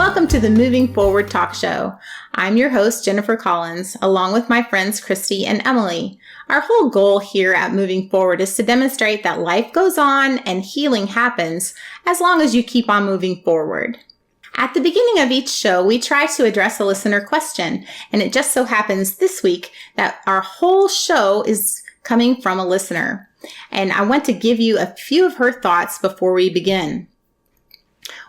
welcome to the Moving Forward Talk Show. I'm your host, Jennifer Collins, along with my friends Christy and Emily. Our whole goal here at Moving Forward is to demonstrate that life goes on and healing happens as long as you keep on moving forward. At the beginning of each show, we try to address a listener question, and it just so happens this week that our whole show is coming from a listener. And I want to give you a few of her thoughts before we begin.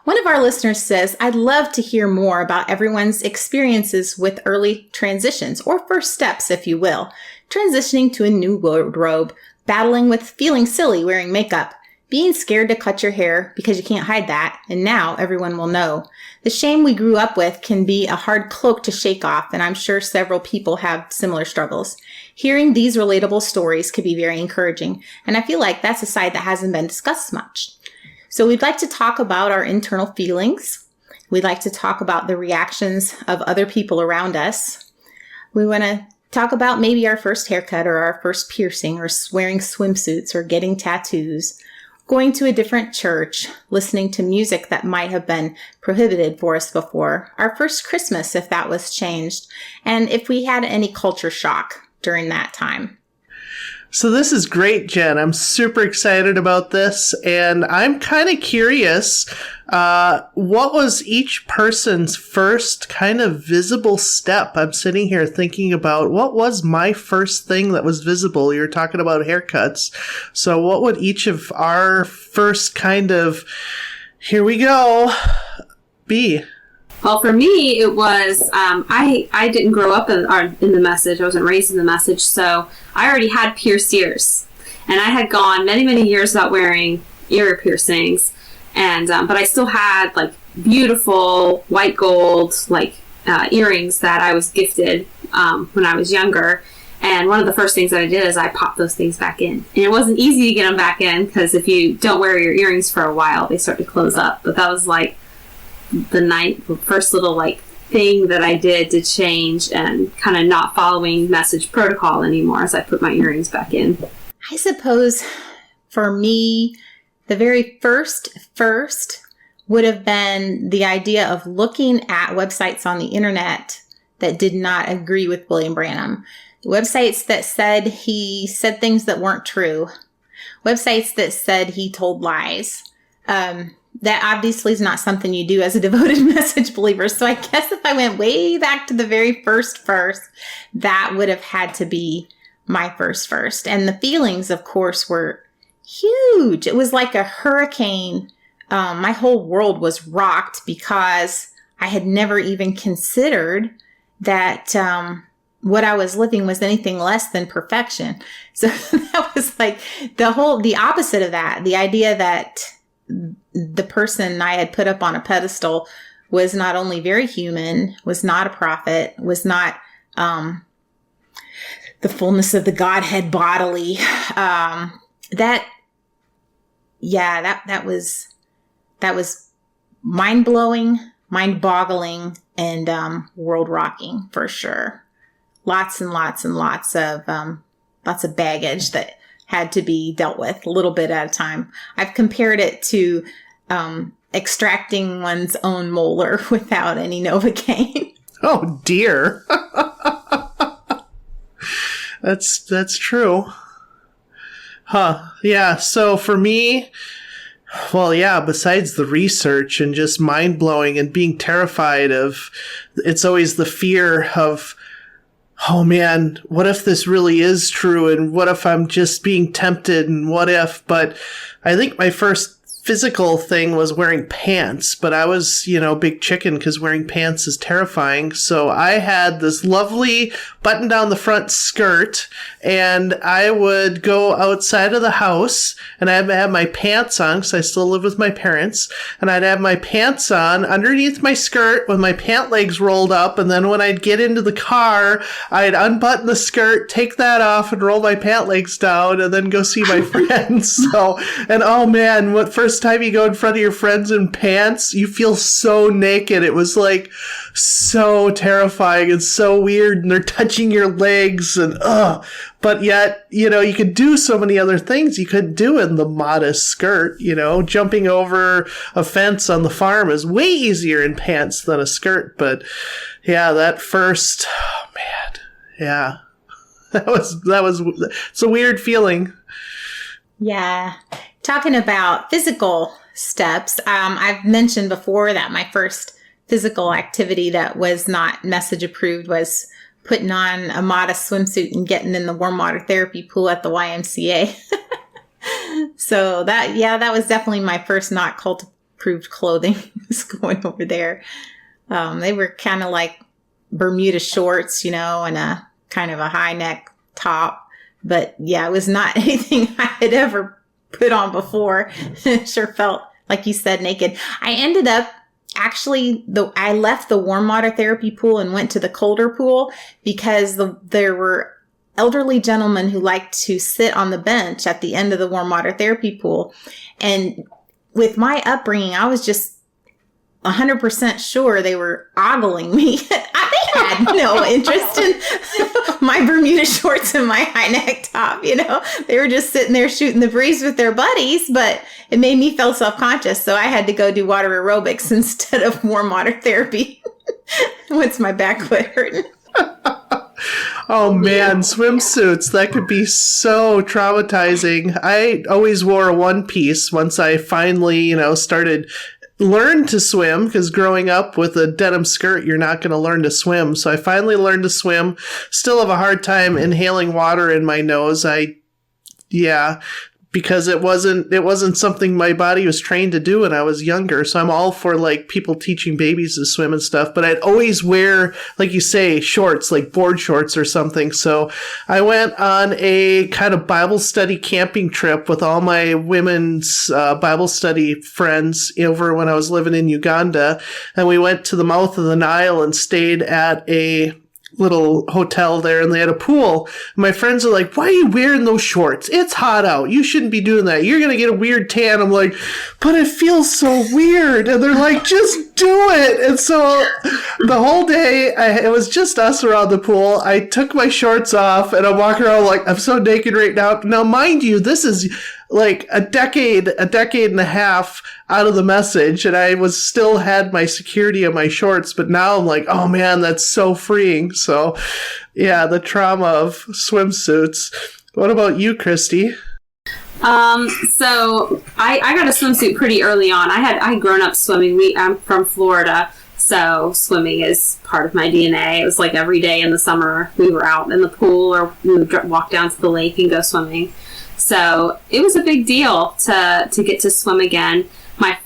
One of our listeners says, I'd love to hear more about everyone's experiences with early transitions, or first steps, if you will. Transitioning to a new wardrobe, battling with feeling silly wearing makeup, being scared to cut your hair because you can't hide that, and now everyone will know. The shame we grew up with can be a hard cloak to shake off, and I'm sure several people have similar struggles. Hearing these relatable stories could be very encouraging, and I feel like that's a side that hasn't been discussed much. So we'd like to talk about our internal feelings. We'd like to talk about the reactions of other people around us. We want to talk about maybe our first haircut or our first piercing or wearing swimsuits or getting tattoos, going to a different church, listening to music that might have been prohibited for us before, our first Christmas if that was changed, and if we had any culture shock during that time. So this is great, Jen. I'm super excited about this, and I'm kind of curious, what was each person's first kind of visible step? I'm sitting here thinking about what was my first thing that was visible. You're talking about haircuts. So what would each of our first kind of, here we go, be? Well, for me, it was, I didn't grow up in the message. I wasn't raised in the message, so I already had pierced ears. And I had gone many, many years without wearing ear piercings. And but I still had, like, beautiful white gold, like, earrings that I was gifted when I was younger. And one of the first things that I did is I popped those things back in. And it wasn't easy to get them back in, because if you don't wear your earrings for a while, they start to close up. But that was, like, the first little like thing that I did to change and kind of not following message protocol anymore as I put my earrings back in. I suppose for me, the very first would have been the idea of looking at websites on the internet that did not agree with William Branham. Websites that said he said things that weren't true. Websites that said he told lies. That obviously is not something you do as a devoted message believer. So I guess if I went way back to the very first, that would have had to be my first. And the feelings, of course, were huge. It was like a hurricane. My whole world was rocked because I had never even considered that what I was living was anything less than perfection. So that was like the opposite of that. The idea that the person I had put up on a pedestal was not only very human, was not a prophet, was not the fullness of the Godhead bodily. That was mind-blowing, mind-boggling, and world-rocking for sure. Lots and lots and lots of baggage that had to be dealt with a little bit at a time. I've compared it to extracting one's own molar without any Novocaine. Oh dear. That's true. Huh. Yeah. So for me, well, yeah, besides the research and just mind blowing and being terrified of, it's always the fear of, oh man, what if this really is true? And what if I'm just being tempted? And what if? But I think my first physical thing was wearing pants, but I was, big chicken because wearing pants is terrifying. So I had this lovely button down the front skirt, and I would go outside of the house, and I'd have my pants on because I still live with my parents, and I'd have my pants on underneath my skirt with my pant legs rolled up, and then when I'd get into the car, I'd unbutton the skirt, take that off, and roll my pant legs down, and then go see my friends. So, and oh man, what first first time you go in front of your friends in pants, you feel so naked. It was like so terrifying and so weird, and they're touching your legs and but yet, you know, you could do so many other things you couldn't do in the modest skirt. You know, jumping over a fence on the farm is way easier in pants than a skirt. But yeah, that first, oh man, yeah, that was it's a weird feeling. Yeah. Talking about physical steps, I've mentioned before that my first physical activity that was not message approved was putting on a modest swimsuit and getting in the warm water therapy pool at the YMCA. So that was definitely my first not cult approved clothing, was going over there. They were kind of like Bermuda shorts, you know, and a kind of a high neck top. But yeah, it was not anything I had ever put on before. It sure felt, like you said, naked. I ended up I left the warm water therapy pool and went to the colder pool because there were elderly gentlemen who liked to sit on the bench at the end of the warm water therapy pool. And with my upbringing, I was just 100% sure they were ogling me. They had no interest in my Bermuda shorts and my high neck top, you know. They were just sitting there shooting the breeze with their buddies, but it made me feel self-conscious, so I had to go do water aerobics instead of warm water therapy once my back quit hurting. Oh man, swimsuits, that could be so traumatizing. I always wore a one piece once I finally, you know, learned to swim, because growing up with a denim skirt, you're not going to learn to swim. So I finally learned to swim. Still have a hard time inhaling water in my nose. Because it wasn't something my body was trained to do when I was younger. So I'm all for like people teaching babies to swim and stuff, but I'd always wear, like you say, shorts, like board shorts or something. So I went on a kind of Bible study camping trip with all my women's Bible study friends over when I was living in Uganda. And we went to the mouth of the Nile and stayed at a little hotel there, and they had a pool. My friends are like, why are you wearing those shorts? It's hot out. You shouldn't be doing that. You're going to get a weird tan. I'm like, but it feels so weird. And they're like, just do it. And so the whole day, it was just us around the pool. I took my shorts off and I'm walking around like, I'm so naked right now. Now, mind you, this is like a decade and a half out of the message, and I still had my security of my shorts, but now I'm like, oh man, that's so freeing. So yeah, the trauma of swimsuits. What about you, Christy? So I got a swimsuit pretty early on. I had grown up swimming. I'm from Florida, so swimming is part of my DNA. It was like every day in the summer we were out in the pool, or we would walk down to the lake and go swimming. So it was a big deal to get to swim again.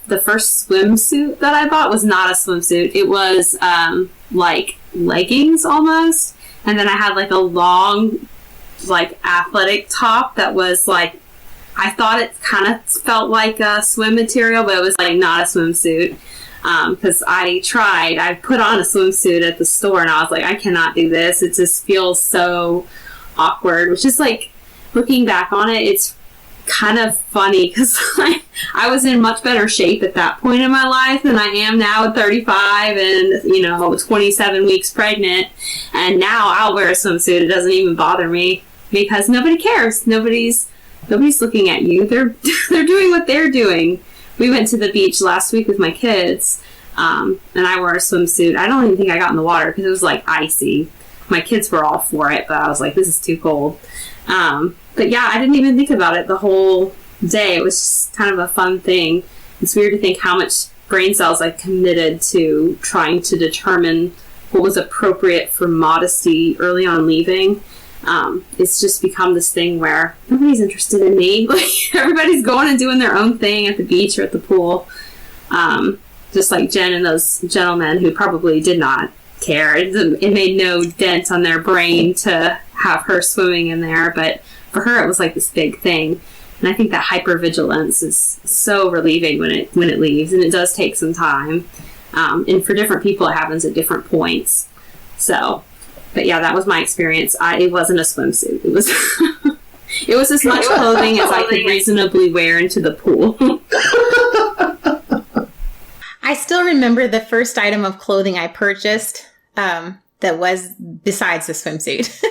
The first swimsuit that I bought was not a swimsuit. It was like leggings almost. And then I had like a long, like athletic top that was like, I thought it kind of felt like a swim material, but it was like not a swimsuit. Because I put on a swimsuit at the store and I was like, I cannot do this. It just feels so awkward, which is like, looking back on it, it's kind of funny because I was in much better shape at that point in my life than I am now at 35 and, 27 weeks pregnant. And now I'll wear a swimsuit. It doesn't even bother me because nobody cares. Nobody's looking at you. They're doing what they're doing. We went to the beach last week with my kids, and I wore a swimsuit. I don't even think I got in the water because it was like icy. My kids were all for it, but I was like, this is too cold. But yeah, I didn't even think about it the whole day. It was just kind of a fun thing. It's weird to think how much brain cells I committed to trying to determine what was appropriate for modesty early on leaving. It's just become this thing where nobody's interested in me. Like, everybody's going and doing their own thing at the beach or at the pool. Just like Jen and those gentlemen who probably did not care. It made no dent on their brain to have her swimming in there, but for her it was like this big thing. And I think that hypervigilance is so relieving when it leaves, and it does take some time. And for different people it happens at different points. So, but yeah, that was my experience. It wasn't a swimsuit. It was it was as much clothing as I could reasonably wear into the pool. remember the first item of clothing I purchased that was besides the swimsuit.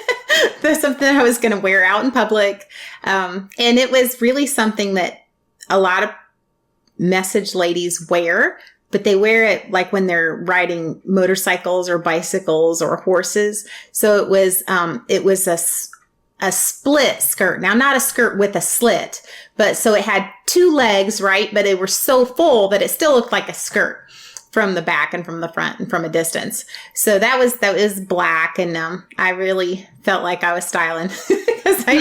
That's something I was going to wear out in public. And it was really something that a lot of message ladies wear, but they wear it like when they're riding motorcycles or bicycles or horses. So it was a split skirt. Now, not a skirt with a slit, but so it had two legs, right? But they were so full that it still looked like a skirt from the back and from the front and from a distance. So that was black. And I really felt like I was styling because I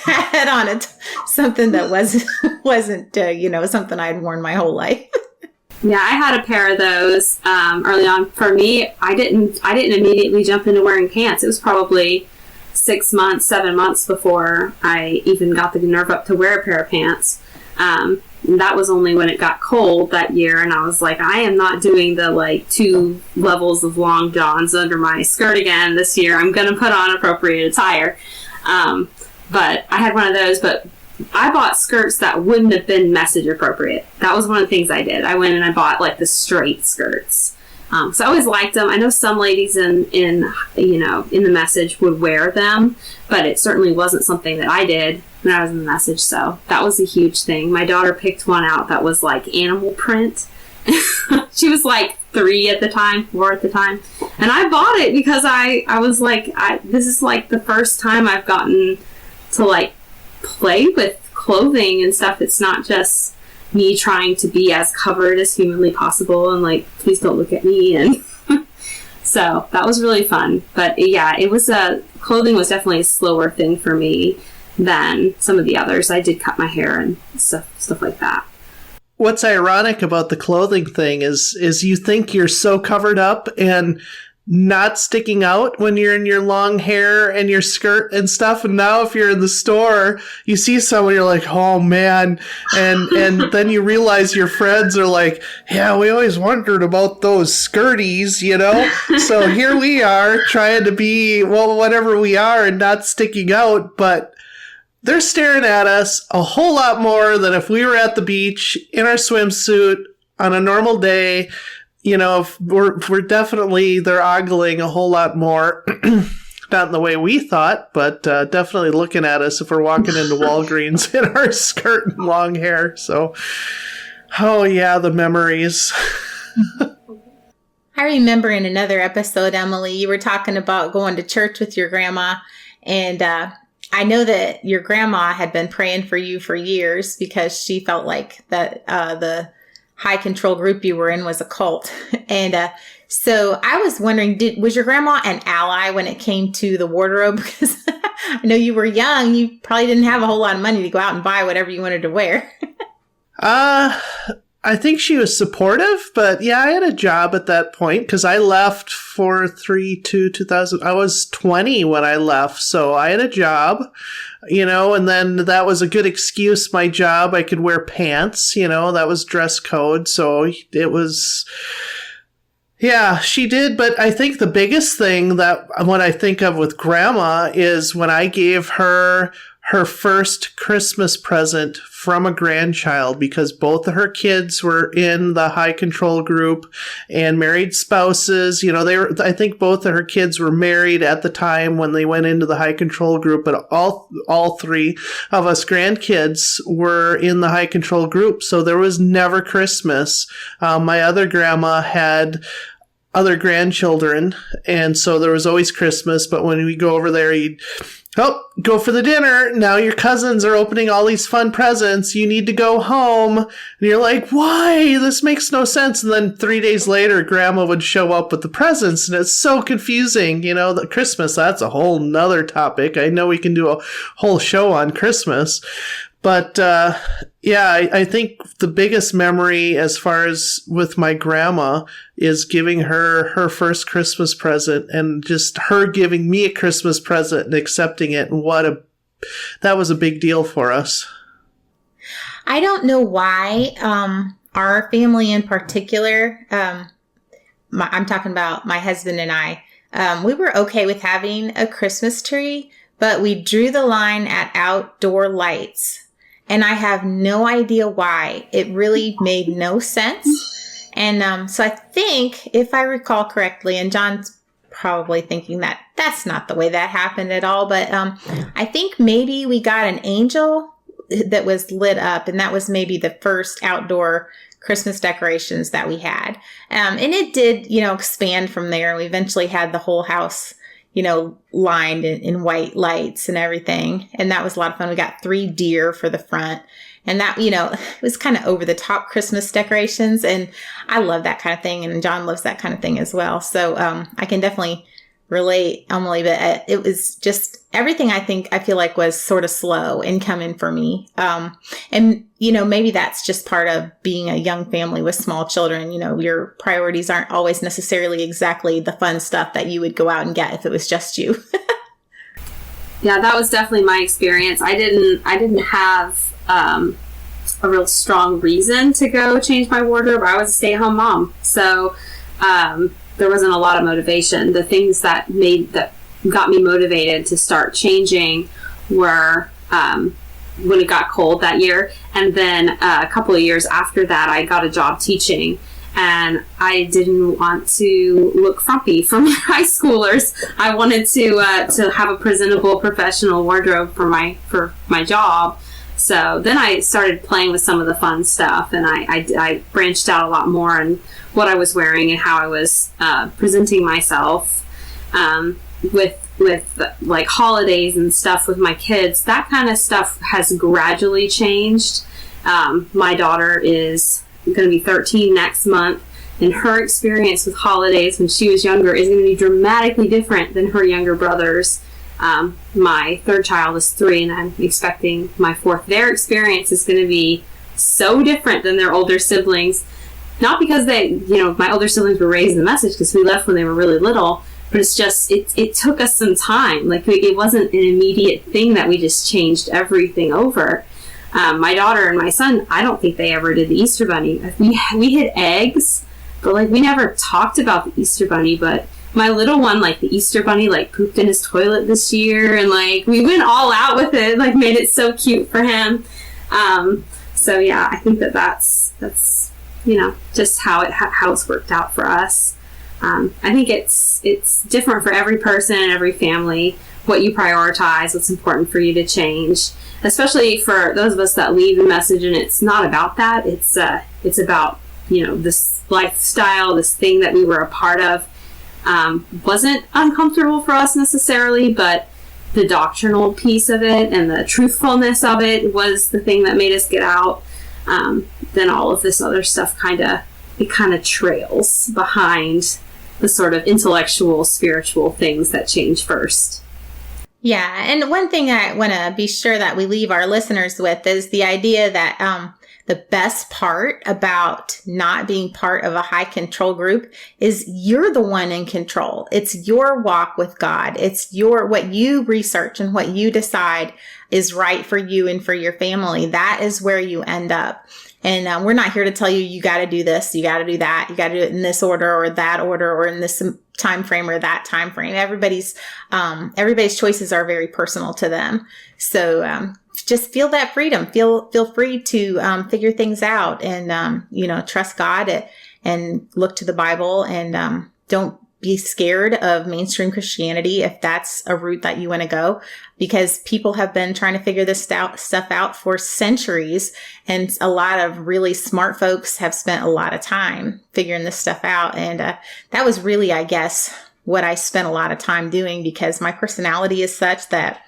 had on it something that wasn't something I'd worn my whole life. Yeah, I had a pair of those early on. For me, I didn't immediately jump into wearing pants. It was probably 6 months, 7 months before I even got the nerve up to wear a pair of pants. That was only when it got cold that year, and I was like, I am not doing the 2 levels of long johns under my skirt again this year. I'm going to put on appropriate attire. But I had one of those, but I bought skirts that wouldn't have been message appropriate. That was one of the things I did. I went and I bought the straight skirts. So I always liked them. I know some ladies in the message would wear them, but it certainly wasn't something that I did when I was in the message. So that was a huge thing. My daughter picked one out that was animal print. She was 3 at the time, 4 at the time. And I bought it because I was this is the first time I've gotten to play with clothing and stuff. It's not just me trying to be as covered as humanly possible and please don't look at me. And so that was really fun. But yeah, it was clothing was definitely a slower thing for me than some of the others. I did cut my hair and stuff like that. What's ironic about the clothing thing is you think you're so covered up and not sticking out when you're in your long hair and your skirt and stuff. And now if you're in the store, you see someone, you're like, oh man. And then you realize your friends are like, yeah, we always wondered about those skirties, So here we are trying to be, whatever we are and not sticking out, but they're staring at us a whole lot more than if we were at the beach in our swimsuit on a normal day. We're definitely, they're ogling a whole lot more. Not in the way we thought, but definitely looking at us if we're walking into Walgreens in our skirt and long hair. So, oh yeah, the memories. I remember in another episode, Emily, you were talking about going to church with your grandma, and I know that your grandma had been praying for you for years because she felt like that the high control group you were in was a cult. And so I was wondering, was your grandma an ally when it came to the wardrobe? Because I know you were young. You probably didn't have a whole lot of money to go out and buy whatever you wanted to wear. I think she was supportive, but yeah, I had a job at that point because I left for 2000. I was 20 when I left, so I had a job, and then that was a good excuse. My job, I could wear pants, that was dress code. So it was, yeah, she did. But I think the biggest thing that what I think of with grandma is when I gave her first Christmas present from a grandchild, because both of her kids were in the high control group and married spouses. I think both of her kids were married at the time when they went into the high control group, but all 3 of us grandkids were in the high control group. So there was never Christmas. My other grandma had other grandchildren, and so there was always Christmas. But when we go over there, go for the dinner. Now your cousins are opening all these fun presents. You need to go home. And you're like, why? This makes no sense. And then 3 days later, grandma would show up with the presents, and it's so confusing. The Christmas, that's a whole nother topic. I know we can do a whole show on Christmas. But yeah, I think the biggest memory as far as with my grandma is giving her first Christmas present, and just her giving me a Christmas present and accepting it. And that was a big deal for us. I don't know why our family in particular, I'm talking about my husband and I, we were okay with having a Christmas tree, but we drew the line at outdoor lights. And I have no idea why. It really made no sense. And so I think, if I recall correctly, and John's probably thinking that that's not the way that happened at all, but I think maybe we got an angel that was lit up, and that was maybe the first outdoor Christmas decorations that we had. And it did, expand from there. We eventually had the whole house, lined in white lights and everything. And that was a lot of fun. We got 3 deer for the front. And that, it was kind of over the top Christmas decorations. And I love that kind of thing. And John loves that kind of thing as well. So I can definitely relate, Emily, but it was just everything I feel like was sort of slow in coming for me. And, maybe that's just part of being a young family with small children. Your priorities aren't always necessarily exactly the fun stuff that you would go out and get if it was just you. Yeah, that was definitely my experience. I didn't have a real strong reason to go change my wardrobe. I was a stay-at-home mom. So, there wasn't a lot of motivation. The things that got me motivated to start changing were when it got cold that year, and then a couple of years after that, I got a job teaching, and I didn't want to look frumpy for my high schoolers. I wanted to have a presentable professional wardrobe for my job. So then I started playing with some of the fun stuff, and I branched out a lot more in what I was wearing and how I was presenting myself with like holidays and stuff with my kids. That kind of stuff has gradually changed. My daughter is going to be 13 next month, and her experience with holidays when she was younger is going to be dramatically different than her younger brothers. My third child is 3, and I'm expecting my 4th. Their experience is going to be so different than their older siblings. Not because my older siblings were raised in the message, because we left when they were really little, but it's just, it took us some time. Like, it wasn't an immediate thing that we just changed everything over. My daughter and my son, I don't think they ever did the Easter Bunny. We hid eggs, but we never talked about the Easter Bunny. But my little one, the Easter Bunny, pooped in his toilet this year, and we went all out with it, made it so cute for him. So yeah, I think that's just how it's worked out for us. I think it's different for every person and every family, what you prioritize, what's important for you to change, especially for those of us that leave the message, and it's not about that. It's about, this lifestyle, this thing that we were a part of, wasn't uncomfortable for us necessarily, but the doctrinal piece of it and the truthfulness of it was the thing that made us get out. Then all of this other stuff kind of trails behind the sort of intellectual, spiritual things that change first. Yeah, and one thing I want to be sure that we leave our listeners with is the idea that the best part about not being part of a high control group is you're the one in control. It's your walk with God. It's what you research and what you decide is right for you and for your family. That is where you end up. And we're not here to tell you, you got to do this, you got to do that, you got to do it in this order or that order or in this time frame or that time frame. Everybody's choices are very personal to them. So just feel that freedom. Feel free to figure things out and trust God and look to the Bible, and don't be scared of mainstream Christianity if that's a route that you want to go, because people have been trying to figure this stuff out for centuries. And a lot of really smart folks have spent a lot of time figuring this stuff out. And that was really, I guess, what I spent a lot of time doing, because my personality is such that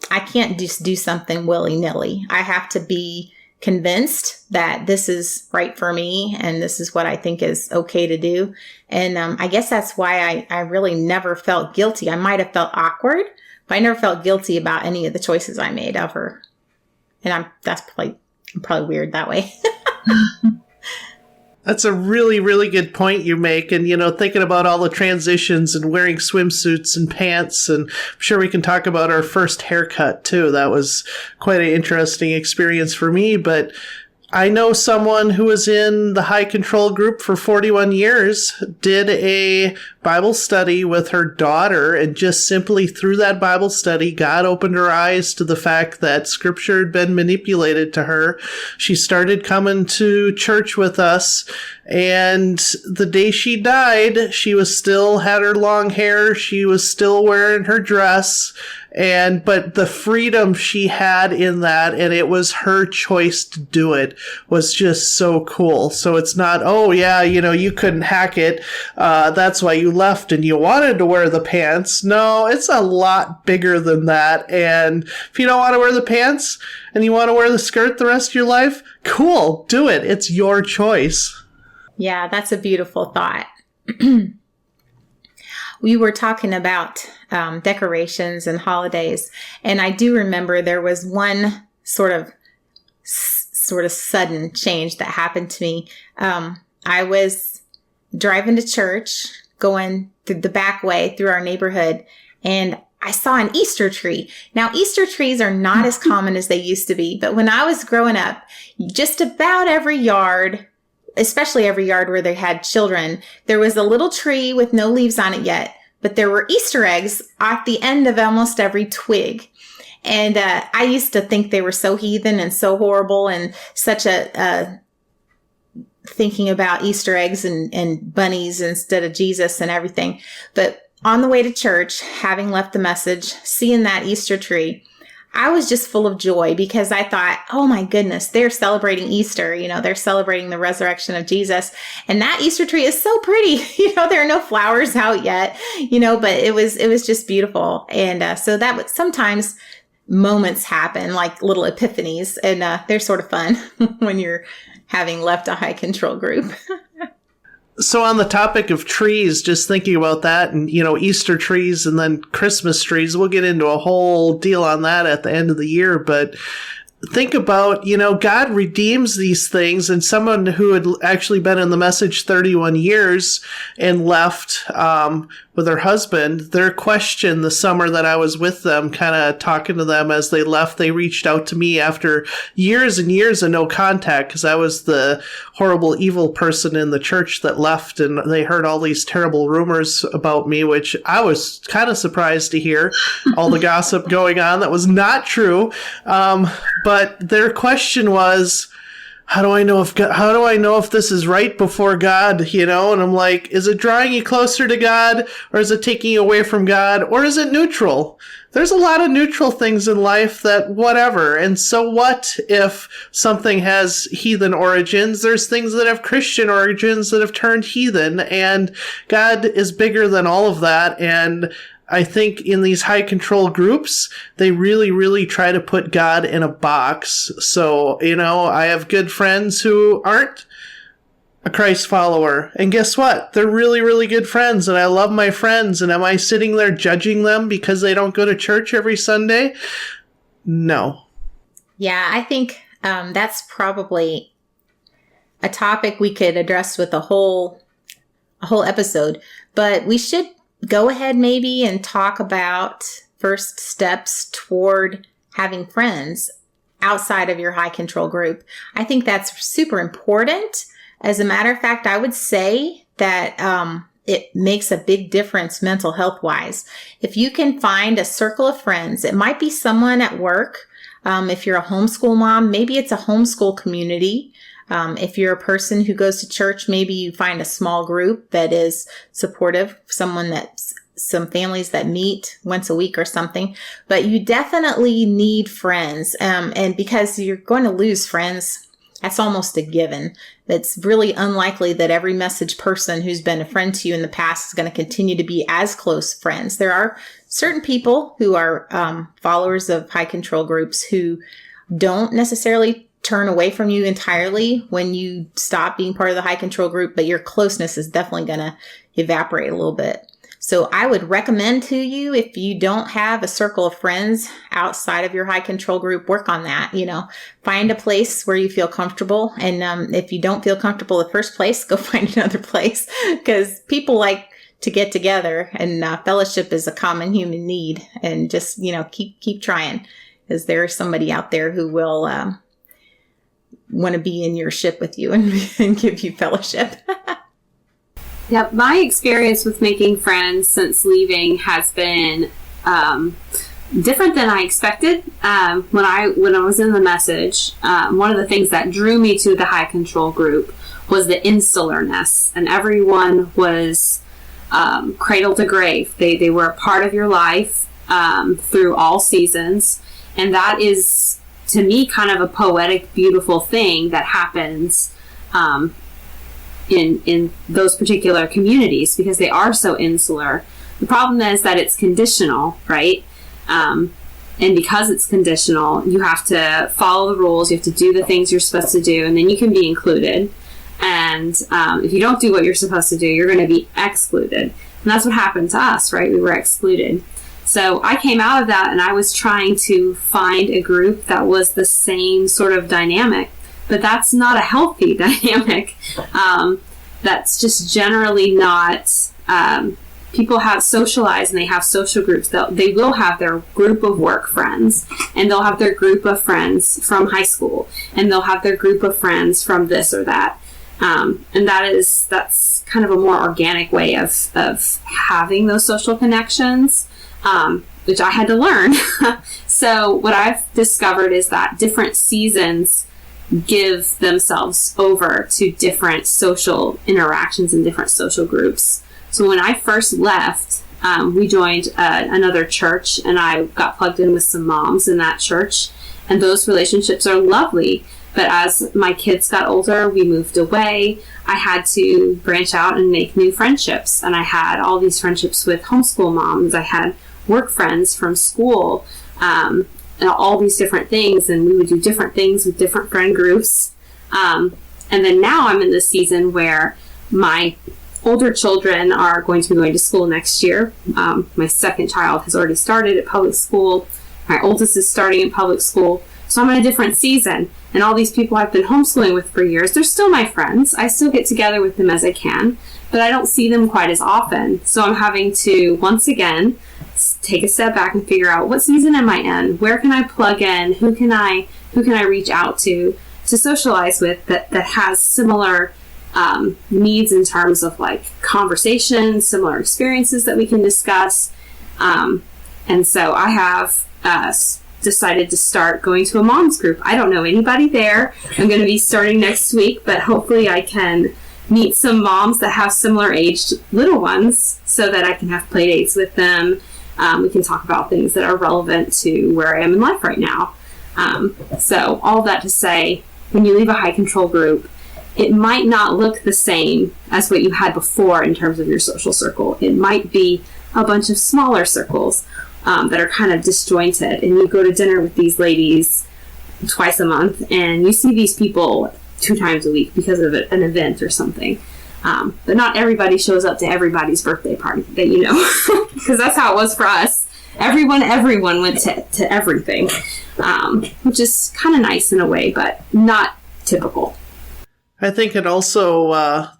I can't just do something willy-nilly. I have to be convinced that this is right for me and this is what I think is okay to do. And I guess that's why I really never felt guilty. I might have felt awkward, but I never felt guilty about any of the choices I made ever. And I'm probably weird that way. That's a really, really good point you make. And, thinking about all the transitions and wearing swimsuits and pants, and I'm sure we can talk about our first haircut too. That was quite an interesting experience for me. But I know someone who was in the high control group for 41 years, did a Bible study with her daughter, and just simply through that Bible study, God opened her eyes to the fact that scripture had been manipulated to her. She started coming to church with us, and the day she died, she was still had her long hair. She was still wearing her dress. But the freedom she had in that, and it was her choice to do it, was just so cool. So it's not, oh yeah, you couldn't hack it. That's why you left and you wanted to wear the pants. No, it's a lot bigger than that. And if you don't want to wear the pants and you want to wear the skirt the rest of your life, cool, do it. It's your choice. Yeah, that's a beautiful thought. We were talking about decorations and holidays, and I do remember there was one sort of sudden change that happened to me. I was driving to church, going through the back way through our neighborhood, and I saw an Easter tree. Now, Easter trees are not as common as they used to be, but when I was growing up, just about every yard, especially every yard where they had children, there was a little tree with no leaves on it yet, but there were Easter eggs at the end of almost every twig. And I used to think they were so heathen and so horrible, and such a thinking about Easter eggs and bunnies instead of Jesus and everything. But on the way to church, having left the message, seeing that Easter tree, I was just full of joy, because I thought, oh my goodness, they're celebrating Easter. They're celebrating the resurrection of Jesus. And that Easter tree is so pretty. There are no flowers out yet, but it was just beautiful. And so that would sometimes moments happen, like little epiphanies, and they're sort of fun when you're having left a high control group. So on the topic of trees, just thinking about that, and, Easter trees and then Christmas trees, we'll get into a whole deal on that at the end of the year. But think about, God redeems these things, and someone who had actually been in the message 31 years and left with her husband, their question the summer that I was with them, kind of talking to them as they left, they reached out to me after years and years of no contact, because I was the horrible, evil person in the church that left, and they heard all these terrible rumors about me, which I was kind of surprised to hear, all the gossip going on that was not true. But their question was, how do I know if this is right before God, And I'm like, is it drawing you closer to God, or is it taking you away from God, or is it neutral? There's a lot of neutral things in life that whatever. And so what if something has heathen origins? There's things that have Christian origins that have turned heathen, and God is bigger than all of that. And I think in these high control groups, they really, really try to put God in a box. So, I have good friends who aren't a Christ follower. And guess what? They're really, really good friends, and I love my friends. And am I sitting there judging them because they don't go to church every Sunday? No. Yeah, I think that's probably a topic we could address with a whole episode. But we should go ahead maybe and talk about first steps toward having friends outside of your high control group. I think that's super important. As a matter of fact, I would say that it makes a big difference mental health wise. If you can find a circle of friends, it might be someone at work. If you're a homeschool mom, maybe it's a homeschool community. If you're a person who goes to church, maybe you find a small group that is supportive, some families that meet once a week or something. But you definitely need friends. And because you're going to lose friends, that's almost a given. It's really unlikely that every message person who's been a friend to you in the past is going to continue to be as close friends. There are certain people who are followers of high control groups who don't necessarily turn away from you entirely when you stop being part of the high control group, but your closeness is definitely going to evaporate a little bit. So I would recommend to you, if you don't have a circle of friends outside of your high control group, work on that. Find a place where you feel comfortable. And if you don't feel comfortable in the first place, go find another place, because people like to get together, and fellowship is a common human need. And just, keep trying, because there is somebody out there who will want to be in your ship with you and give you fellowship. Yep, my experience with making friends since leaving has been different than I expected. When I was in the message, one of the things that drew me to the high control group was the insularness, and everyone was cradle to grave. They were a part of your life through all seasons, and that is, to me, kind of a poetic, beautiful thing that happens in those particular communities, because they are so insular. The problem is that it's conditional, right? And because it's conditional, you have to follow the rules, you have to do the things you're supposed to do, and then you can be included. And if you don't do what you're supposed to do, you're going to be excluded. And that's what happened to us, right? We were excluded. So I came out of that, and I was trying to find a group that was the same sort of dynamic. But that's not a healthy dynamic. That's just generally not... people have socialized, and they have social groups. They will have their group of work friends, and they'll have their group of friends from high school, and they'll have their group of friends from this or that. And that's kind of a more organic way of having those social connections, which I had to learn. So what I've discovered is that different seasons give themselves over to different social interactions and different social groups. So when I first left, we joined another church, and I got plugged in with some moms in that church, and those relationships are lovely. But as my kids got older, we moved away. I had to branch out and make new friendships, and I had all these friendships with homeschool moms. I had work friends from school, and all these different things, and we would do different things with different friend groups. And then now I'm in this season where my older children are going to be going to school next year. My second child has already started at public school. My oldest is starting in public school. So I'm in a different season. And all these people I've been homeschooling with for years, they're still my friends. I still get together with them as I can, but I don't see them quite as often. So I'm having to, once again, take a step back and figure out, what season am I in? Where can I plug in? Who can I reach out to socialize with that has similar needs in terms of like conversations, similar experiences that we can discuss. And so I have decided to start going to a mom's group. I don't know anybody there. I'm going to be starting next week, but hopefully I can meet some moms that have similar aged little ones so that I can have play dates with them. We can talk about things that are relevant to where I am in life right now. So all that to say, when you leave a high control group, it might not look the same as what you had before in terms of your social circle. It might be a bunch of smaller circles that are kind of disjointed, and you go to dinner with these ladies twice a month, and you see these people 2 times a week because of an event or something. But not everybody shows up to everybody's birthday party that you know, because that's how it was for us. Everyone went to everything, which is kind of nice in a way, but not typical. I think it also,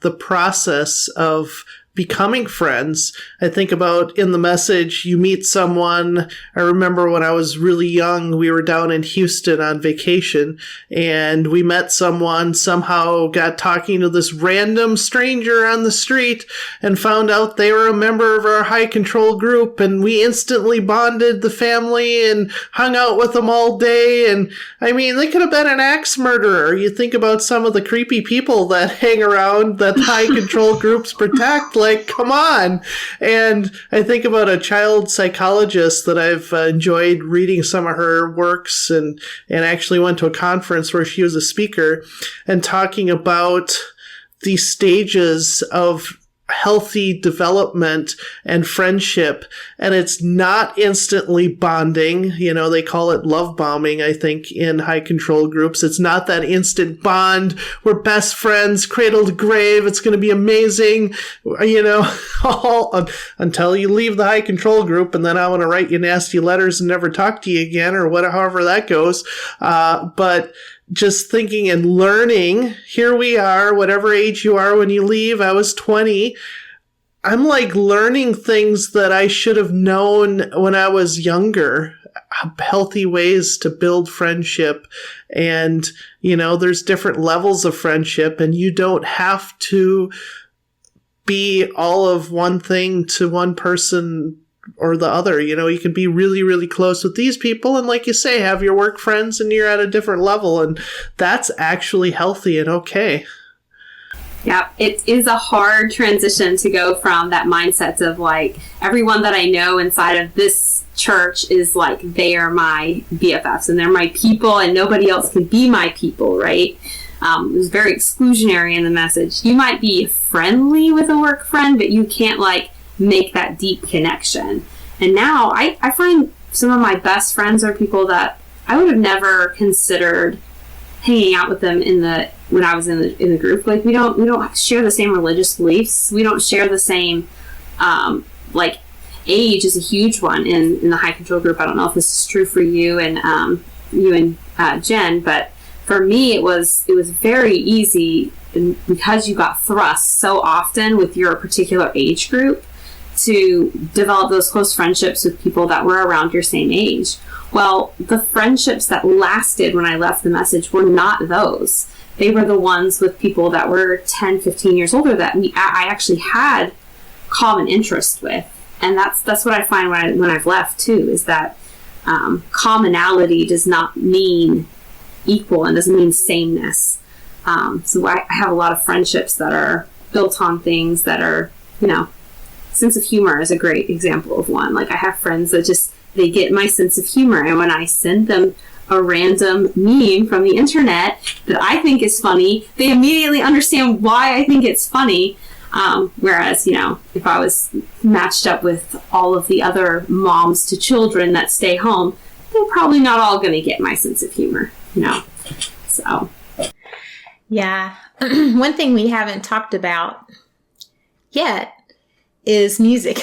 the process of becoming friends. I think about in the message, you meet someone. I remember when I was really young, we were down in Houston on vacation, and we met someone, somehow got talking to this random stranger on the street and found out they were a member of our high control group, and we instantly bonded the family and hung out with them all day. And I mean, they could have been an axe murderer. You think about some of the creepy people that hang around that high control groups protect. Like, come on. And I think about a child psychologist that I've enjoyed reading some of her works, and actually went to a conference where she was a speaker and talking about the stages of healthy development and friendship. And it's not instantly bonding. You know, they call it love bombing, I think, in high control groups. It's not that instant bond. We're best friends, cradle to grave. It's going to be amazing, you know, all until you leave the high control group, and then I want to write you nasty letters and never talk to you again, or whatever, however that goes. But just thinking and learning, here we are, whatever age you are when you leave. I was 20. I'm like learning things that I should have known when I was younger. healthy ways to build friendship. And, you know, there's different levels of friendship, and you don't have to be all of one thing to one person or the other. You know, you can be really, really close with these people, and like you say, have your work friends and you're at a different level, and that's actually healthy and okay. Yeah, it is a hard transition to go from that mindset of like, everyone that I know inside of this church is like, they are my BFFs and they're my people and nobody else can be my people, right? It was very exclusionary in the message. You might be friendly with a work friend, but you can't like make that deep connection. And now I find some of my best friends are people that I would have never considered hanging out with them when I was in the group. Like we don't share the same religious beliefs. We don't share the same like age is a huge one in the high control group. I don't know if this is true for you and Jen, but for me it was very easy, because you got thrust so often with your particular age group, to develop those close friendships with people that were around your same age. Well, the friendships that lasted when I left the message were not those. They were the ones with people that were 10, 15 years older that I actually had common interest with. And that's what I find when I've left too, is that commonality does not mean equal and doesn't mean sameness. So I have a lot of friendships that are built on things that are, you know, sense of humor is a great example of one. Like I have friends that they get my sense of humor, and when I send them a random meme from the internet that I think is funny, they immediately understand why I think it's funny. Whereas, you know, if I was matched up with all of the other moms to children that stay home, they're probably not all going to get my sense of humor, you know. So, yeah. One thing we haven't talked about yet is music.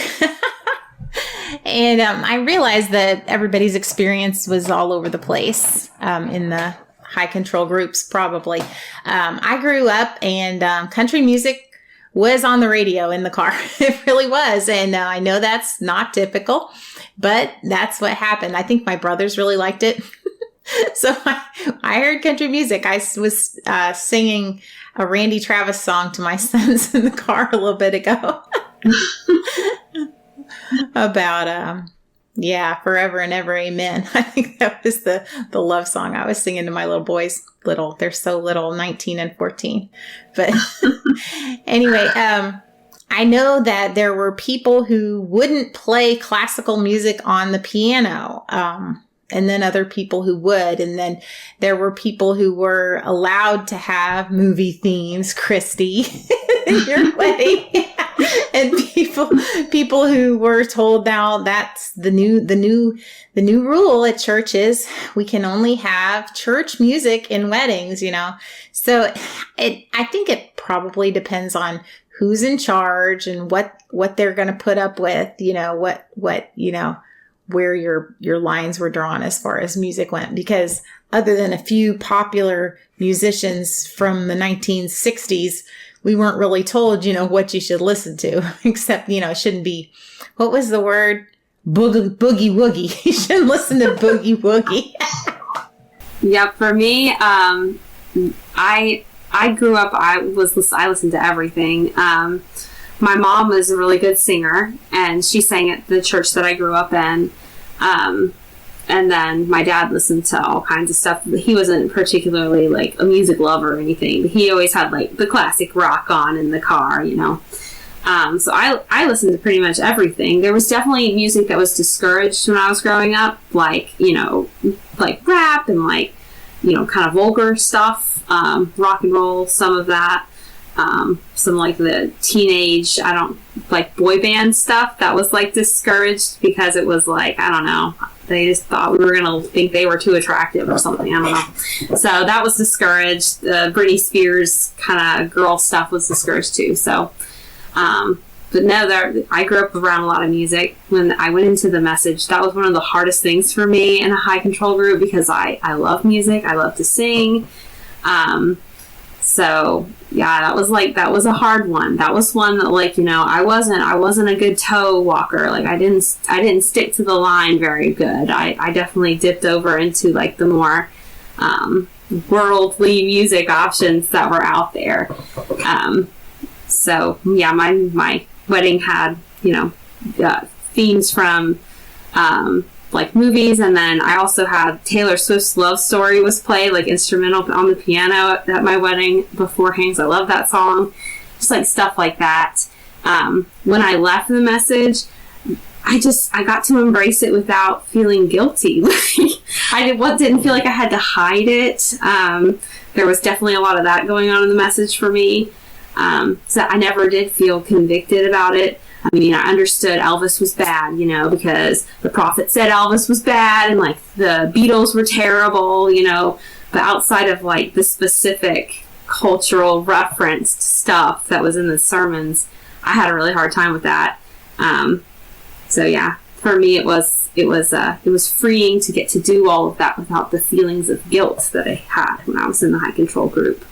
And I realized that everybody's experience was all over the place in the high control groups, probably. I grew up and country music was on the radio in the car. It really was. And I know that's not typical, but that's what happened. I think my brothers really liked it. So I heard country music. I was singing a Randy Travis song to my sons in the car a little bit ago. About forever and ever amen. I think that was the love song I was singing to my little boys. They're so little, 19 and 14. But anyway, I know that there were people who wouldn't play classical music on the piano, and then other people who would. And then there were people who were allowed to have movie themes, Christy, in your wedding. And people who were told now that's the new rule at church is we can only have church music in weddings, you know. So I think it probably depends on who's in charge and what they're going to put up with, you know, what you know, where your lines were drawn as far as music went. Because other than a few popular musicians from the 1960s, we weren't really told, you know, what you should listen to, except, you know, it shouldn't be, what was the word? Boogie woogie. You shouldn't listen to boogie woogie. Yeah, for me, I grew up, I listened to everything. My mom was a really good singer, and she sang at the church that I grew up in. And then my dad listened to all kinds of stuff. He wasn't particularly like a music lover or anything, but he always had like the classic rock on in the car, you know. So I listened to pretty much everything. There was definitely music that was discouraged when I was growing up, like, you know, like rap and like, you know, kind of vulgar stuff, rock and roll, some of that. Some like the teenage, like boy band stuff that was like discouraged because it was like, I don't know, they just thought we were going to think they were too attractive or something. I don't know. So that was discouraged. Britney Spears kind of girl stuff was discouraged too. So, but no, I grew up around a lot of music. When I went into the message, that was one of the hardest things for me in a high control group because I love music. I love to sing. So yeah, that was a hard one. That was one that, like, I wasn't a good toe walker. Like, I didn't stick to the line very good. I definitely dipped over into like the more worldly music options that were out there. So yeah, my wedding had themes from like movies, and then I also had Taylor Swift's Love Story was played, like instrumental on the piano at my wedding beforehand. So I love that song. Just like stuff like that. When I left the message, I got to embrace it without feeling guilty. I didn't feel like I had to hide it. There was definitely a lot of that going on in the message for me. So I never did feel convicted about it. I mean, I understood Elvis was bad, because the prophet said Elvis was bad, and like the Beatles were terrible, but outside of like the specific cultural referenced stuff that was in the sermons, I had a really hard time with that. So yeah, for me, it was freeing to get to do all of that without the feelings of guilt that I had when I was in the high control group.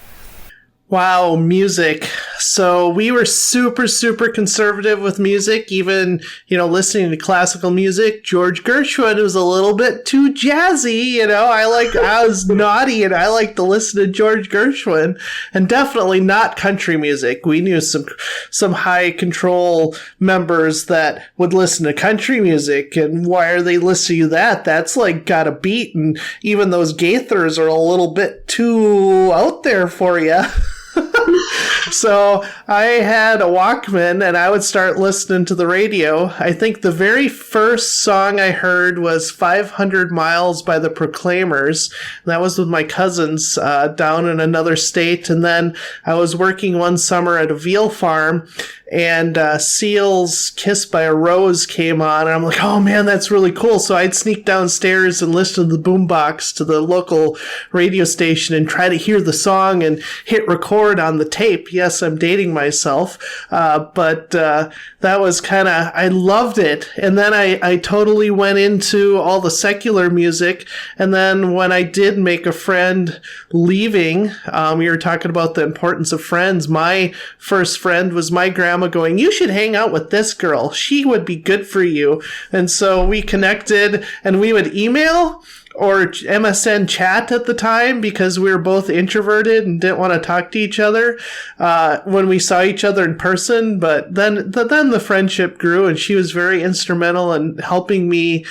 Wow, music. So we were super, super conservative with music, even, listening to classical music. George Gershwin was a little bit too jazzy, I was naughty and I liked to listen to George Gershwin, and definitely not country music. We knew some high control members that would listen to country music, and why are they listening to that? That's like got a beat, and even those Gaithers are a little bit too out there for you. So I had a Walkman and I would start listening to the radio. I think the very first song I heard was 500 Miles by the Proclaimers. That was with my cousins down in another state. And then I was working one summer at a veal farm, and Seal's Kiss by a Rose came on, and I'm like, oh man, that's really cool. So I'd sneak downstairs and listen to the boombox to the local radio station and try to hear the song and hit record on the tape. Yes, I'm dating myself, but that was I loved it. And then I totally went into all the secular music. And then when I did make a friend leaving, we were talking about the importance of friends. My first friend was my grandma going, you should hang out with this girl. She would be good for you. And so we connected, and we would email or MSN chat at the time because we were both introverted and didn't want to talk to each other when we saw each other in person. But then the friendship grew, and she was very instrumental in helping me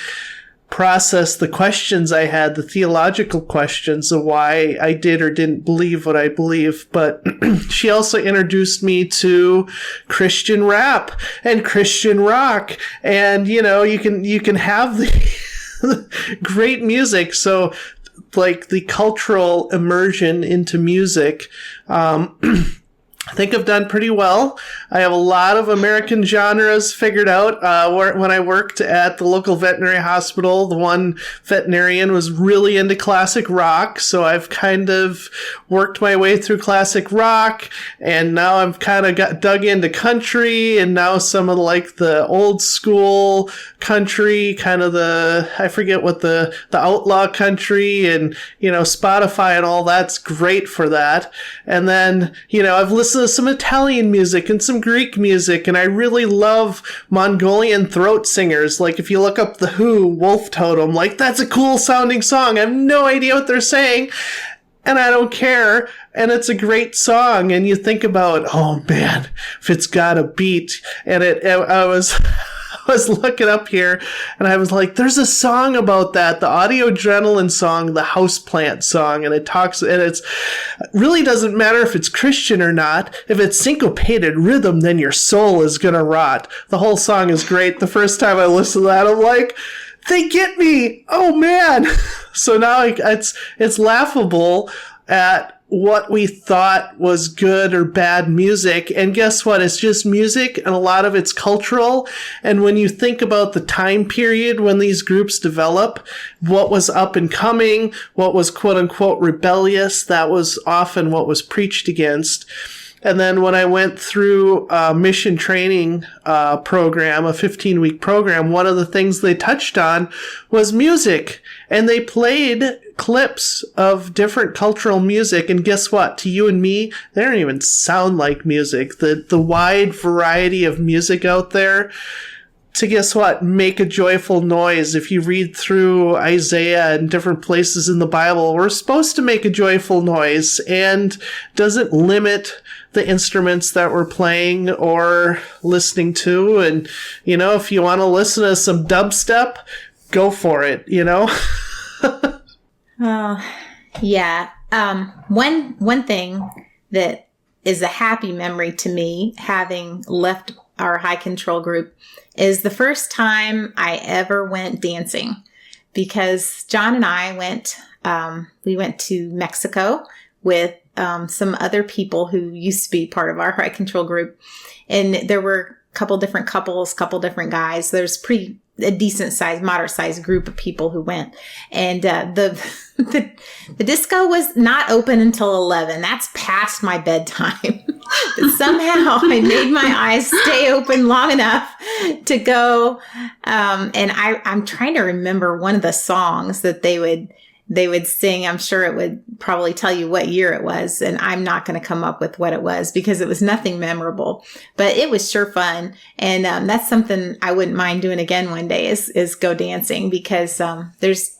process the questions I had, the theological questions of why I did or didn't believe what I believe. But she also introduced me to Christian rap and Christian rock, and you can have the great music. So like the cultural immersion into music, I think I've done pretty well. I have a lot of American genres figured out. When I worked at the local veterinary hospital, the one veterinarian was really into classic rock, so I've kind of worked my way through classic rock, and now I've kind of got dug into country, and now some of like the old school country, kind of I forget what the outlaw country, and Spotify and all that's great for that. And then I've listened to some Italian music and some Greek music, and I really love Mongolian throat singers. Like if you look up The Who, Wolf Totem, like that's a cool sounding song. I have no idea what they're saying, and I don't care, and it's a great song. And you think about, oh man, if it's got a beat, and I was looking up here, and I was like, there's a song about that, the Audio Adrenaline song, the Houseplant song, and it really doesn't matter if it's Christian or not. If it's syncopated rhythm, then your soul is gonna rot. The whole song is great. The first time I listened to that, I'm like, they get me! Oh man! So now it's laughable at what we thought was good or bad music. And guess what? It's just music, and a lot of it's cultural. And when you think about the time period when these groups develop, what was up and coming, what was quote unquote rebellious, that was often what was preached against. And then when I went through a mission training program, a 15-week program, one of the things they touched on was music. And they played clips of different cultural music, and guess what? To you and me, they don't even sound like music. The wide variety of music out there to, guess what, make a joyful noise. If you read through Isaiah and different places in the Bible, we're supposed to make a joyful noise, and doesn't limit the instruments that we're playing or listening to. And, you know, if you want to listen to some dubstep, go for it, you know? Oh, yeah. One thing that is a happy memory to me, having left our high control group, is the first time I ever went dancing, because John and I we went to Mexico with some other people who used to be part of our high control group. And there were a couple different couples, couple different guys. There's a decent sized, moderate sized group of people who went. And the disco was not open until 11. That's past my bedtime. But somehow I made my eyes stay open long enough to go. And I'm trying to remember one of the songs that they would sing. I'm sure it would probably tell you what year it was, and I'm not going to come up with what it was because it was nothing memorable, but it was sure fun. And that's something I wouldn't mind doing again one day is go dancing, because there's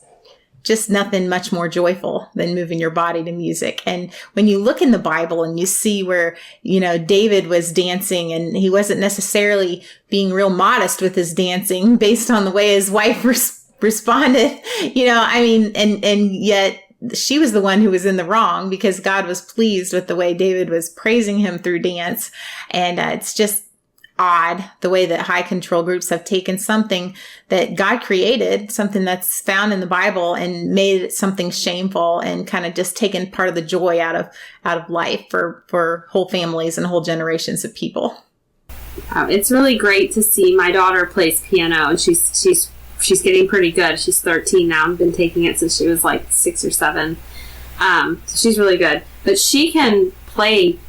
just nothing much more joyful than moving your body to music. And when you look in the Bible and you see where, you know, David was dancing, and he wasn't necessarily being real modest with his dancing based on the way his wife responded, you know, I mean, and yet she was the one who was in the wrong, because God was pleased with the way David was praising him through dance. And it's just odd the way that high control groups have taken something that God created, something that's found in the Bible, and made it something shameful, and kind of just taken part of the joy out of life for whole families and whole generations of people. It's really great to see. My daughter plays piano, and she's getting pretty good. She's 13 now. I've been taking it since she was like 6 or 7. So she's really good. But she can play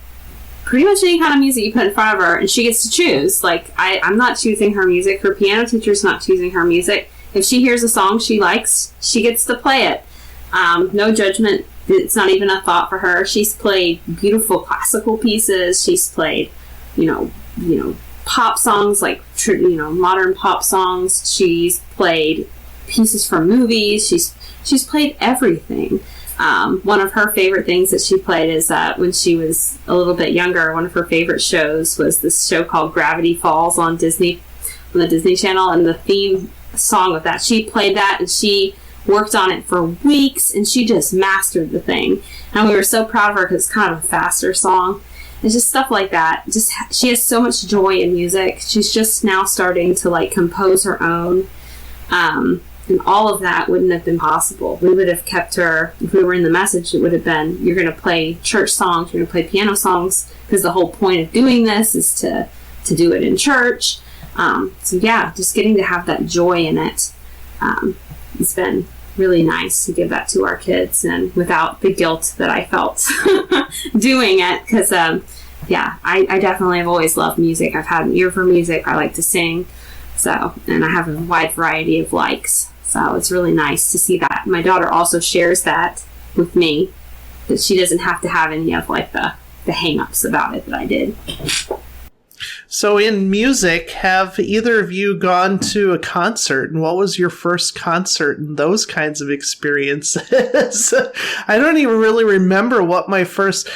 pretty much any kind of music you put in front of her, and she gets to choose. Like, I'm not choosing her music. Her piano teacher's not choosing her music. If she hears a song she likes, she gets to play it. No judgment. It's not even a thought for her. She's played beautiful classical pieces. She's played, you know, pop songs, like, modern pop songs. She's played pieces from movies. She's played everything. One of her favorite things that she played is that when she was a little bit younger, one of her favorite shows was this show called Gravity Falls on the Disney Channel, and the theme song of that, she played that, and she worked on it for weeks, and she just mastered the thing. And we were so proud of her because it's kind of a faster song. It's just stuff like that. Just, she has so much joy in music. She's just now starting to, like, compose her own. And all of that wouldn't have been possible. We would have kept her, if we were in the message, it would have been, you're going to play church songs, you're going to play piano songs, because the whole point of doing this is to do it in church. So yeah, just getting to have that joy in it. It's been really nice to give that to our kids, and without the guilt that I felt doing it, because yeah, I definitely have always loved music. I've had an ear for music. I like to sing, and I have a wide variety of likes. So it's really nice to see that. My daughter also shares that with me, that she doesn't have to have any of, like, the hang-ups about it that I did. So in music, have either of you gone to a concert, and what was your first concert and those kinds of experiences? I don't even really remember what my first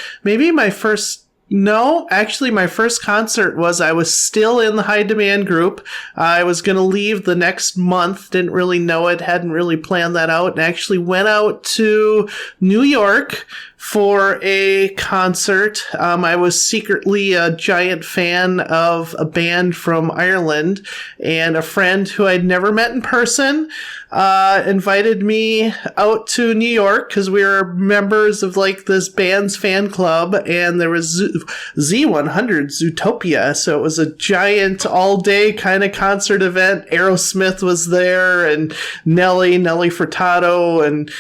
concert was. I was still in the high demand group. I was going to leave the next month. Didn't really know it. Hadn't really planned that out. And actually went out to New York for a concert. I was secretly a giant fan of a band from Ireland, and a friend who I'd never met in person invited me out to New York because we were members of, like, this band's fan club, and there was Z100 Zootopia, so it was a giant all-day kind of concert event. Aerosmith was there, and Nelly Furtado, and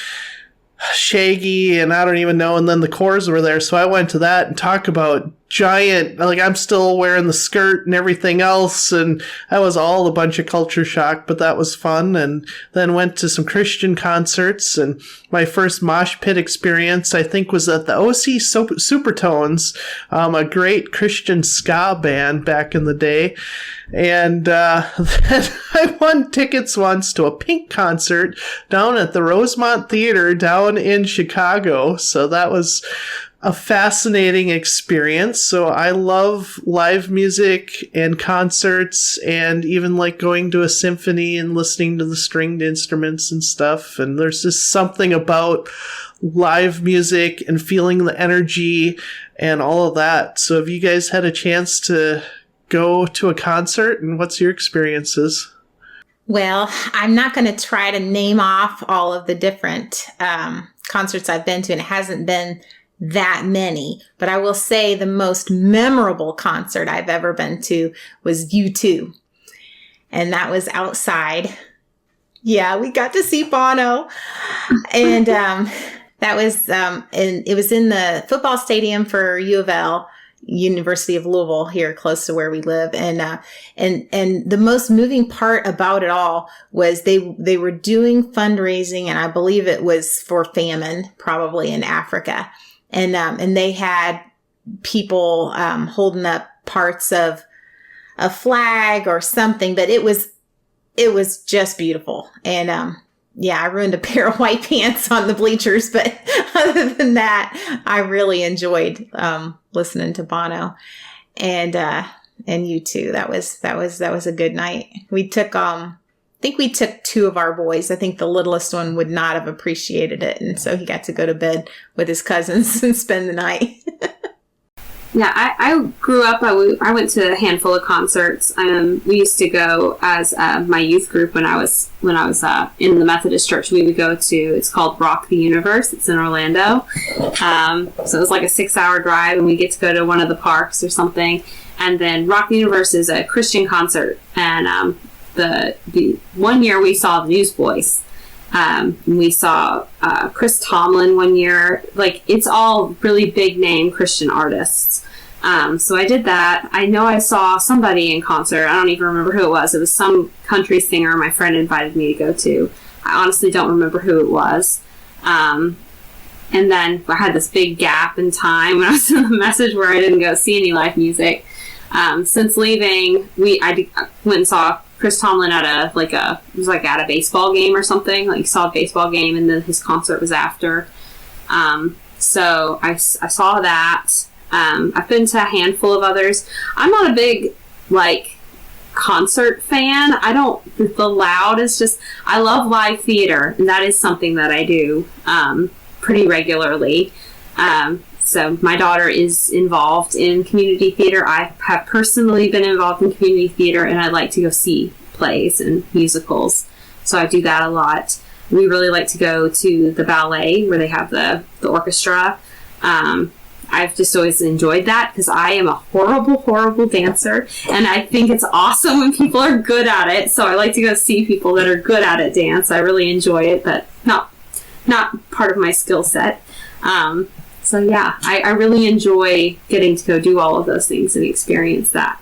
Shaggy, and I don't even know, and then the Corrs were there, so I went to that, and talk about giant, like I'm still wearing the skirt and everything else, and that was all a bunch of culture shock, but that was fun. And then went to some Christian concerts, and my first mosh pit experience, I think, was at the OC Supertones, a great Christian ska band back in the day. And then I won tickets once to a Pink concert down at the Rosemont Theater down in Chicago. So that was a fascinating experience. So I love live music and concerts, and even like going to a symphony and listening to the stringed instruments and stuff. And there's just something about live music and feeling the energy and all of that. So have you guys had a chance to go to a concert, and what's your experiences? Well, I'm not going to try to name off all of the different concerts I've been to, and it hasn't been that many, but I will say the most memorable concert I've ever been to was U2, and that was outside. Yeah, we got to see Bono, and that was and it was in the football stadium for U of L, University of Louisville, here close to where we live. And the most moving part about it all was they were doing fundraising, and I believe it was for famine, probably in Africa. And they had people holding up parts of a flag or something, but it was just beautiful. And yeah, I ruined a pair of white pants on the bleachers, but other than that, I really enjoyed listening to Bono and U2. That was a good night. We took I think we took two of our boys. I think the littlest one would not have appreciated it, and so he got to go to bed with his cousins and spend the night. Yeah, I grew up, I went to a handful of concerts. We used to go as my youth group when I was in the Methodist church. We would go to, it's called Rock the Universe. It's in Orlando. So it was like a 6-hour drive, and we get to go to one of the parks or something. And then Rock the Universe is a Christian concert. And the one year we saw the Newsboys. We saw Chris Tomlin one year. Like, it's all really big name Christian artists. So I did that. I know I saw somebody in concert. I don't even remember who it was. It was some country singer my friend invited me to go to. I honestly don't remember who it was. And then I had this big gap in time when I was in the message where I didn't go see any live music. Since leaving, I went and saw Chris Tomlin at at a baseball game or something. Like, saw a baseball game, and then his concert was after. So I saw that. I've been to a handful of others. I'm not a big, concert fan. The loud is just, I love live theater, and that is something that I do pretty regularly. So my daughter is involved in community theater. I have personally been involved in community theater, and I like to go see plays and musicals. So I do that a lot. We really like to go to the ballet where they have the orchestra. I've just always enjoyed that because I am a horrible, horrible dancer, and I think it's awesome when people are good at it. So I like to go see people that are good at it dance. I really enjoy it, but not part of my skill set. So yeah, I really enjoy getting to go do all of those things and experience that.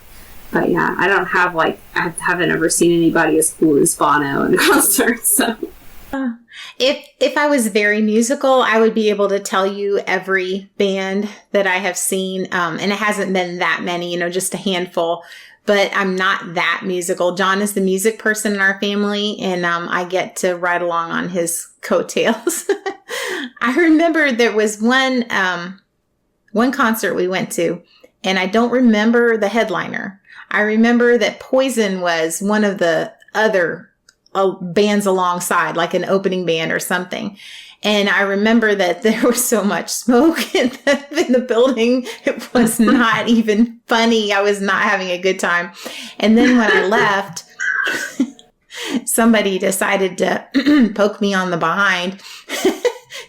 But yeah, I haven't ever seen anybody as cool as Bono in a concert. So if I was very musical, I would be able to tell you every band that I have seen. And it hasn't been that many, just a handful. But I'm not that musical. John is the music person in our family, and I get to ride along on his coattails. I remember there was one concert we went to, and I don't remember the headliner. I remember that Poison was one of the other bands alongside, like an opening band or something. And I remember that there was so much smoke in the building. It was not even funny. I was not having a good time. And then when I left, somebody decided to poke me on the behind,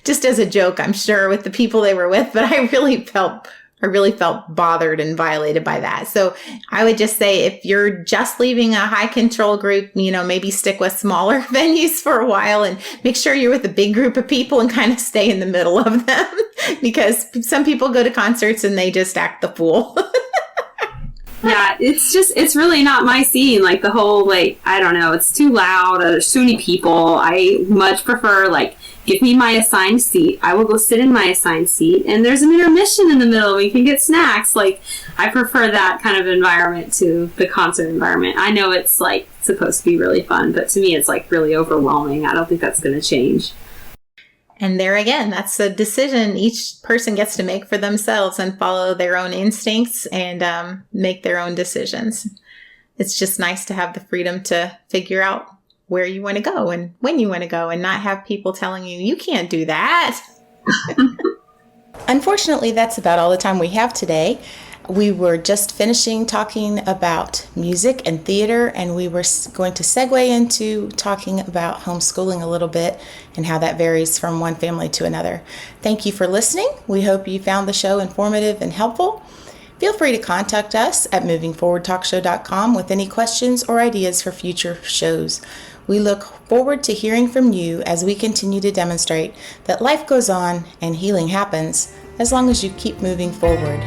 just as a joke, I'm sure, with the people they were with. But I really felt bothered and violated by that. So I would just say, if you're just leaving a high control group, maybe stick with smaller venues for a while, and make sure you're with a big group of people and kind of stay in the middle of them. because some people go to concerts and they just act the fool. Yeah, it's really not my scene. Like the whole, like, I don't know, it's too loud. There's too many people. I much prefer, like, give me my assigned seat. I will go sit in my assigned seat, and there's an intermission in the middle. We can get snacks. Like, I prefer that kind of environment to the concert environment. I know it's, like, supposed to be really fun, but to me it's, like, really overwhelming. I don't think that's going to change. And there again, that's a decision each person gets to make for themselves and follow their own instincts and make their own decisions. It's just nice to have the freedom to figure out where you want to go and when you want to go and not have people telling you, you can't do that. Unfortunately, that's about all the time we have today. We were just finishing talking about music and theater, and we were going to segue into talking about homeschooling a little bit and how that varies from one family to another. Thank you for listening. We hope you found the show informative and helpful. Feel free to contact us at movingforwardtalkshow.com with any questions or ideas for future shows. We look forward to hearing from you as we continue to demonstrate that life goes on and healing happens as long as you keep moving forward.